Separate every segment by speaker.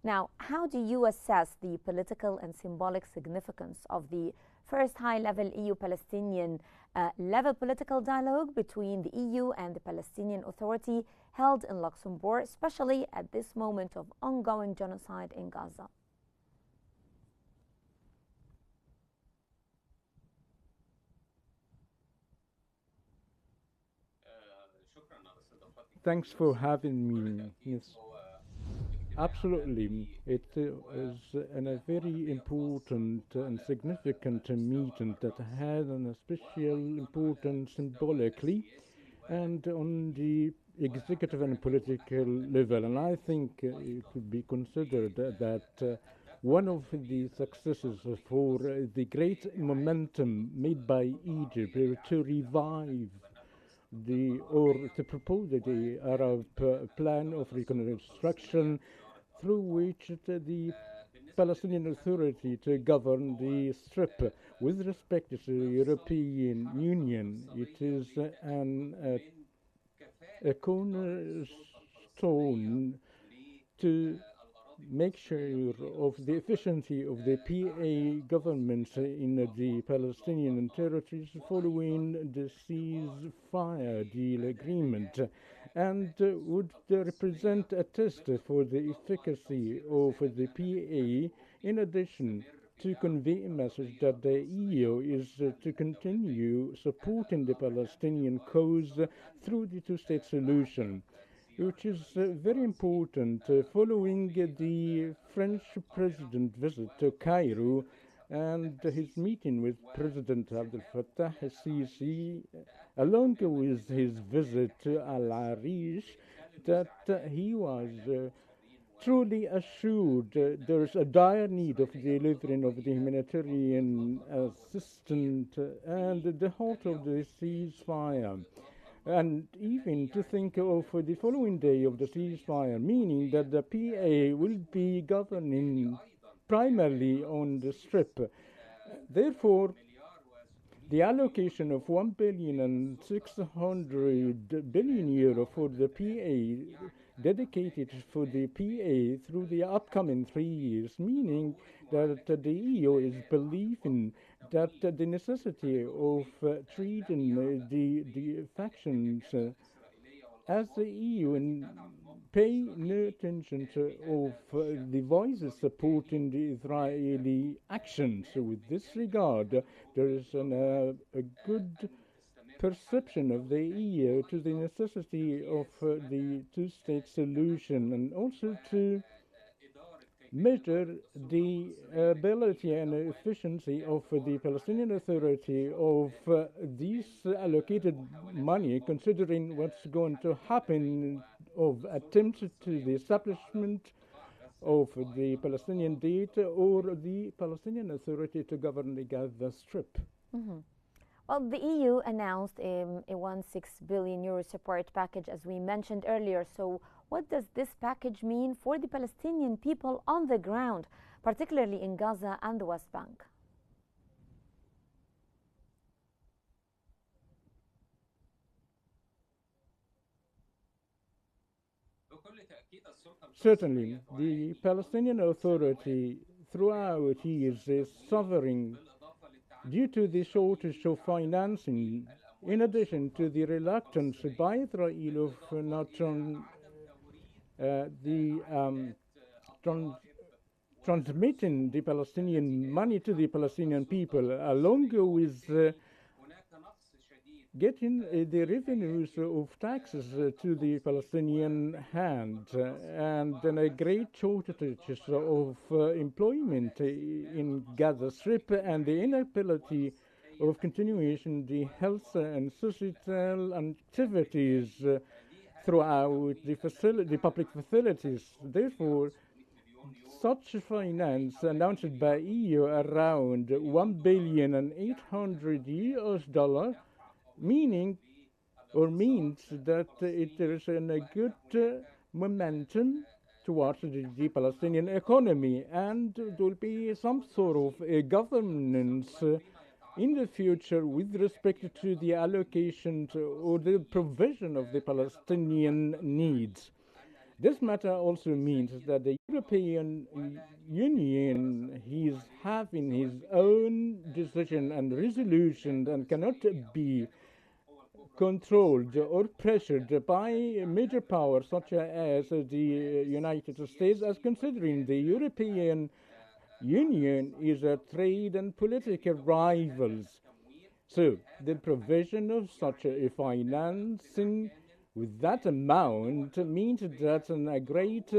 Speaker 1: Now, how do you assess the political and symbolic significance of the first high-level EU-Palestinian level political dialogue between the EU and the Palestinian Authority held in Luxembourg, especially at this moment of ongoing genocide in Gaza?
Speaker 2: Thanks for having me. Yes, absolutely. It is a very important and significant meeting that had a special importance symbolically and on the executive and political level. And I think it could be considered that one of the successes for the great momentum made by Egypt to revive or to propose the Arab plan of reconstruction through which the Palestinian Authority to govern the Strip with respect to the European Union. It is a cornerstone to make sure of the efficiency of the PA government in the Palestinian territories following the ceasefire deal agreement, and would represent a test for the efficacy of the PA, in addition to convey a message that the EU is to continue supporting the Palestinian cause through the two-state solution, which is very important following the French president visit to Cairo and his meeting with President Abdel Fattah el-Sisi, along with his visit to Al Arish, that he was truly assured there is a dire need of delivering of the humanitarian assistance and the halt of the ceasefire. And even to think of the following day of the ceasefire, meaning that the PA will be governing primarily on the Strip. Therefore, the allocation of 1,600,000,000 euro for the PA dedicated for the PA through the upcoming 3 years, meaning that the EU is believing that the necessity of treating the factions as the EU and pay no attention to the voices supporting the Israeli actions. So with this regard, there is a good perception of the EU to the necessity of the two-state solution, and also to measure the ability and efficiency of the Palestinian Authority of this allocated money, considering what's going to happen of attempts to the establishment of the Palestinian state or the Palestinian Authority to govern the Gaza Strip.
Speaker 1: Mm-hmm. Well, the EU announced a 1.6 billion euro support package, as we mentioned earlier. So what does this package mean for the Palestinian people on the ground, particularly in Gaza and the West Bank?
Speaker 2: Certainly, the Palestinian Authority throughout years is suffering due to the shortage of financing, in addition to the reluctance by Israel of not transmitting the Palestinian money to the Palestinian people, along with getting the revenues of taxes to the Palestinian hand, and then a great shortage of employment in Gaza Strip, and the inability of continuation the health and societal activities throughout the public facilities. Therefore, such finance announced by EU around $1,800,000,000 means that there is a good momentum towards the Palestinian economy, and there will be some sort of governance in the future with respect to the allocation or the provision of the Palestinian needs. This matter also means that the European Union is having his own decision and resolution and cannot be controlled or pressured by major powers such as the United States, as considering the European Union is a trade and political rivals. So the provision of such a financing with that amount means that a great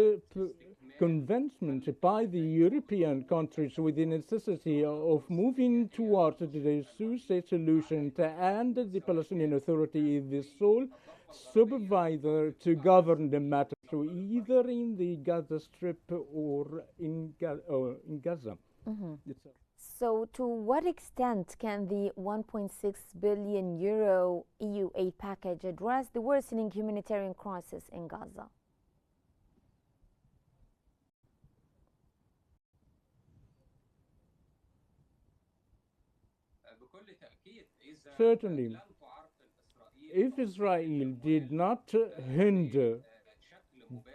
Speaker 2: convincement by the European countries with the necessity of moving towards the two-state solution, and the Palestinian Authority is the sole supervisor to govern the matter, so either in the Gaza Strip or in Gaza.
Speaker 1: So, to what extent can the 1.6 billion euro EU aid package address the worsening humanitarian crisis in Gaza?
Speaker 2: Certainly, if Israel did not hinder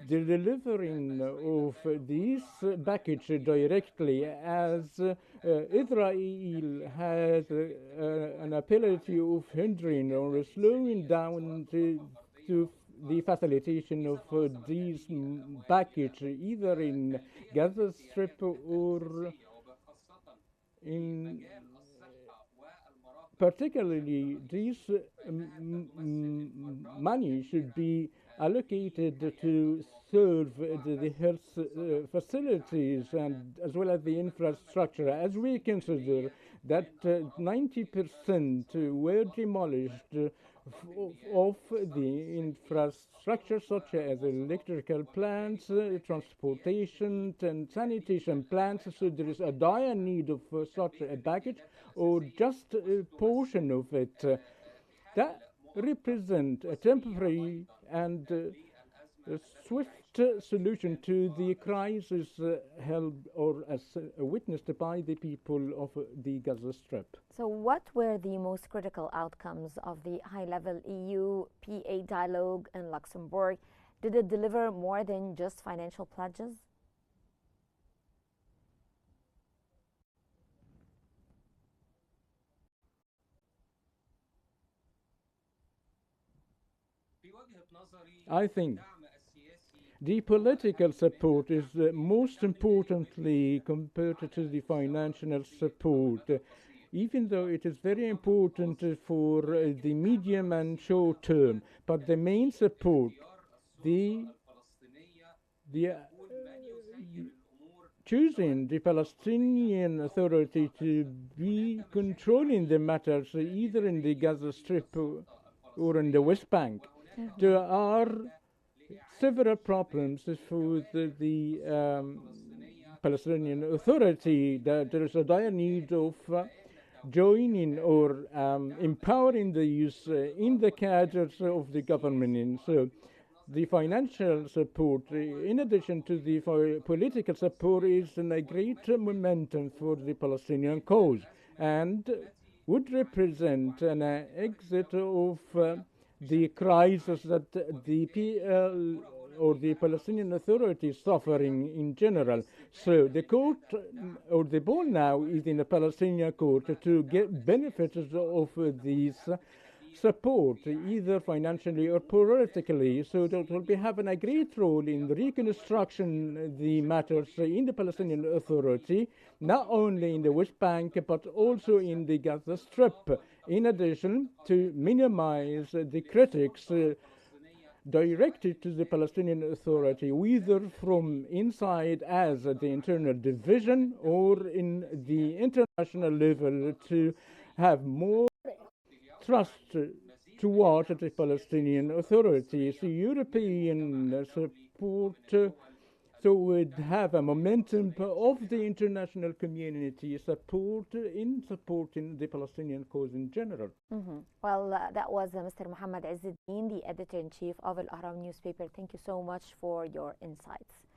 Speaker 2: the delivering of this package directly, as Israel has an ability of hindering or slowing down to the facilitation of this package, either in Gaza Strip or in particularly, this money should be allocated to serve the health facilities and as well as the infrastructure, as we consider that 90% were demolished of the infrastructure such as electrical plants, transportation and sanitation plants. So there is a dire need of such a package, or just a portion of it, that represent a temporary and a swift solution to the crisis held or as witnessed by the people of the Gaza Strip.
Speaker 1: So what were the most critical outcomes of the high-level EU PA dialogue in Luxembourg? Did it deliver more than just financial pledges?
Speaker 2: I think the political support is most importantly compared to the financial support, even though it is very important for the medium and short term. But the main support, the choosing the Palestinian Authority to be controlling the matters either in the Gaza Strip or in the West Bank. There are several problems for the Palestinian Authority, that there is a dire need of joining or empowering the youth in the cadres of the government. And so the financial support, in addition to the political support, is a great momentum for the Palestinian cause and would represent an exit of the crisis that the PL or the Palestinian Authority is suffering in general. So the court or the ball now is in the Palestinian court to get benefits of this support, either financially or politically. So that will be having a great role in the reconstruction the matters in the Palestinian Authority, not only in the West Bank but also in the Gaza Strip, in addition to minimize the critics directed to the Palestinian Authority, whether from inside as the internal division or in the international level, to have more trust towards the Palestinian Authority. So European support so would have a momentum of the international community in supporting the Palestinian cause in general.
Speaker 1: Well, that was Mr. Mohamed Ezz El-Deen, the editor-in-chief of Al Ahram newspaper. Thank you so much for your insights.